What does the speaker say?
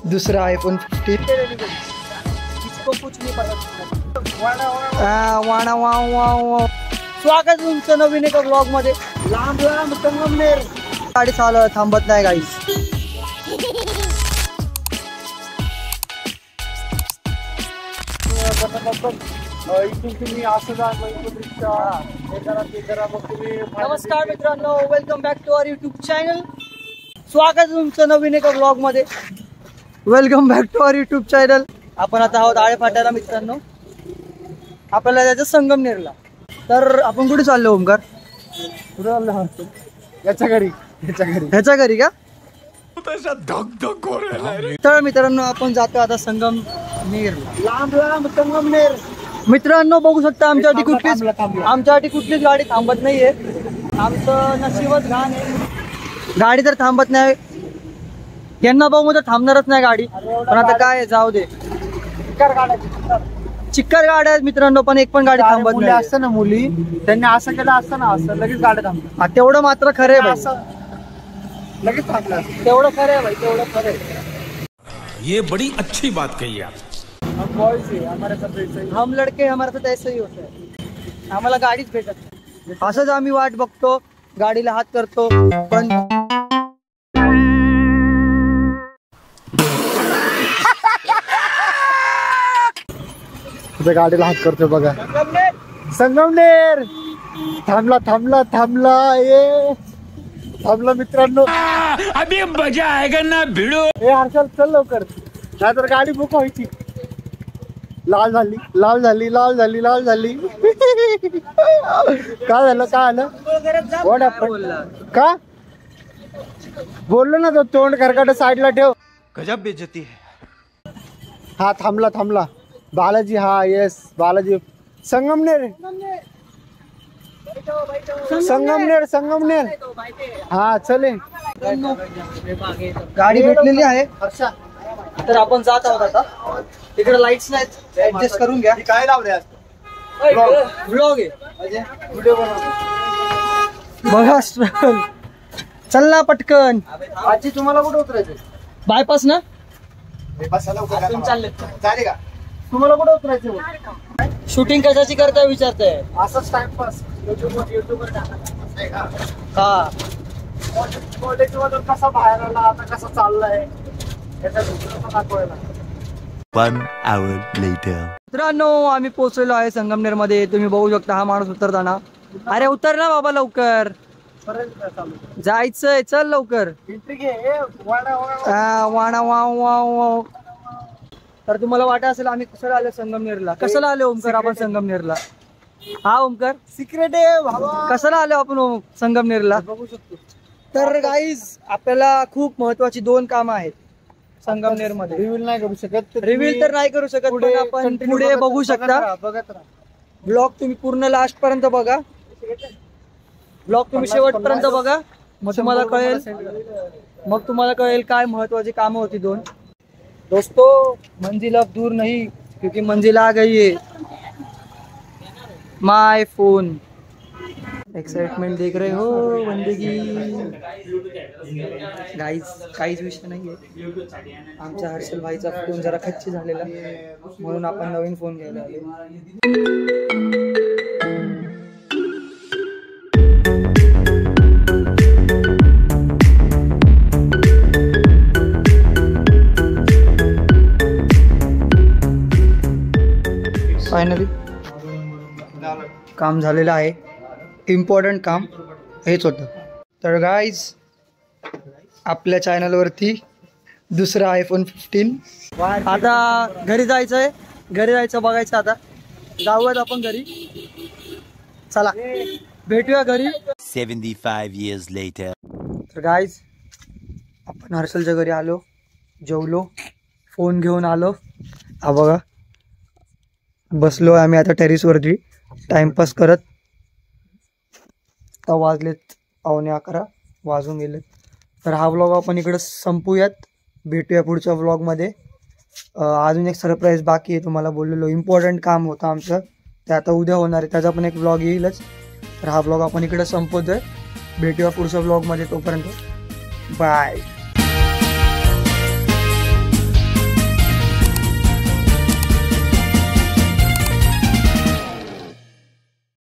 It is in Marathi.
दूसरा आईफोन 15। इसको कुछ नहीं पता। स्वागत तुमचं नवीन एका ब्लॉग मध्ये। लांब लांब संगमनेर गाडी चालू थांबत नाही गाईस। नमस्कार मित्रांनो, welcome back to our YouTube channel. स्वागत तुमचं नवीन एका ब्लॉग मध्ये। Welcome back to our YouTube channel. आपण आता आहोत आळे फाट्याला मित्रांनो, आपल्याला जायचं संगमनेरला। तर आपण कुठे चाललो ओमकार? कुठे चाललो? याच्या घरी ह्याच्या घरी का? तर मित्रांनो आपण जातो आता संगमनेरला। लांब लांब संगमनेर मित्रांनो बघू शकता आमच्यासाठी कुठलीच गाडी थांबत नाहीये। आमचं नशीबच घाण आहे, गाडी तर थांबत नाही। यांना बघू तर थांबणारच नाही गाडी, पण आता काय जाऊ दे। चिक्कर गाड्या आहेत मित्रांनो, पण एक पण गाडी थांबत नाही। असतं ना मुली, त्यांनी असं केलं असतं ना, असं लगेच गाड्या थांबतात। तेवढं मात्र खरं आहे असं लगेच थांबलं। तेवढं खरं आहे भाई, तेवढं खरं आहे। ये बड़ी अच्छी बात कही आप। हम बॉयज है, हमारे साथ ऐसा ही। हम लड़के हमारे साथ ऐसा ही होता है, आम्हाला गाडीच भेटत नाही। असंच आम्ही वाट बघतो, गाडीला हात करतो, पण गाडीला हात करतो बघा। संगमनेर थांबला थांबला थांबला, ये थांबला मित्रांनो। अभी मजा आएगा ना भिड़ो। हे हर्षल चल लवकर, नाहीतर गाडी बुक व्हायची। लाल झाली लाल झाली लाल झाली लाल झाली। काय झालं का? बोललो ना तो, तोंड खरकाट साईडला ठेव। गजब बेइज्जती है। हा थांबला थांबला, बालाजी। हा येस बालाजी। संगमनेर संगमनेर संगमनेर। हा चले, गाडी भेटलेली आहे। हर्षा तर आपण जात आहोत आता। तिकडे लाईट्स नाहीत, ऍडजस्ट करून घ्या। काय लावले व्लॉग आहे, व्हिडिओ बनव बघा स्ट्रगल। चल ना पटकन। आजी तुम्हाला कुठे उतरायचं? बायपास ना चालले का? तुम्हाला कुठे उतरायचं? शूटिंग कशाची करताय विचारताय? असंच टाइमपास युट्यूबवर टाका। हा कॉलेजमधून कसा बाहेर आला, आता कसा चाललाय याचा व्हिडिओ दाखवायला। 1 hour later. मित्रांनो आम्ही पोहोचलेलो आहे संगमनेर मध्ये। तुम्ही बघू शकता हा माणूस उतरताना। अरे उतर ना बाबा लवकर, जायचंय, चल लवकर। वाणा वाव वाव। तर तुम्हाला वाटत असेल आम्ही कशाला आलो संगमनेरला। कशाला आलो ओमकार आपण संगमनेरला? हा ओमकार सिक्रेट आहे बाबा। कशाला आलो आपण संगमनेरला? बघू शकतो। तर गाईज आपल्याला खूप महत्वाची 2 कामं आहेत संगमनेर मध्ये। रिव्हील नाही करू शकत, रिव्हील तर नाही करू शकत, पण आपण पुढे बघू शकता। बघत राहा ब्लॉग तुम्ही पूर्ण लास्ट पर्यंत बघा, ब्लॉग तुम्ही शेवटपर्यंत बघा, मग तुम्हाला कळेल काय महत्वाची कामं होती 2। दोस्तों मंजिल अब दूर नहीं, क्योंकि मंजिल आ गई है। माय फोन एक्साइटमेंट देख रहे हो बंदगी। गाईज काहीच विषय नाहीये, आमच्या हर्षल भाईचा फोन जरा खच्ची झालेला, म्हणून आपण नवीन फोन घ्यायला आलो। फायनली काम झालेलं आहे, इम्पॉर्टंट काम हेच होतं। तर गाईज आपल्या चॅनलवरती दुसरा आयफोन 15। आता घरी जायचंय, घरी जायचं बघायचं। आता जाऊयात आपण घरी, चला भेटूया घरी। 75 years later. तर गाईज आपण हर्षलच्या घरी आलो, जेवलो, फोन घेऊन आलो। हा बघा बसलो आम्ही आता टेरेसवरती टाइमपास करत। आता वाजलेत 11:15 वाजून गेलेत। तर हा व्लॉग आपण इकडं संपूयात, भेटूया पुढच्या व्लॉगमध्ये। अजून एक सरप्राईज बाकी आहे, तुम्हाला बोललेलो इम्पॉर्टंट काम होतं आमचं, ते आता उद्या होणार आहे, त्याचा पण एक व्लॉग येईलच। तर हा व्लॉग आपण इकडे संपवतोय, भेटूया पुढच्या व्लॉगमध्ये, तोपर्यंत बाय।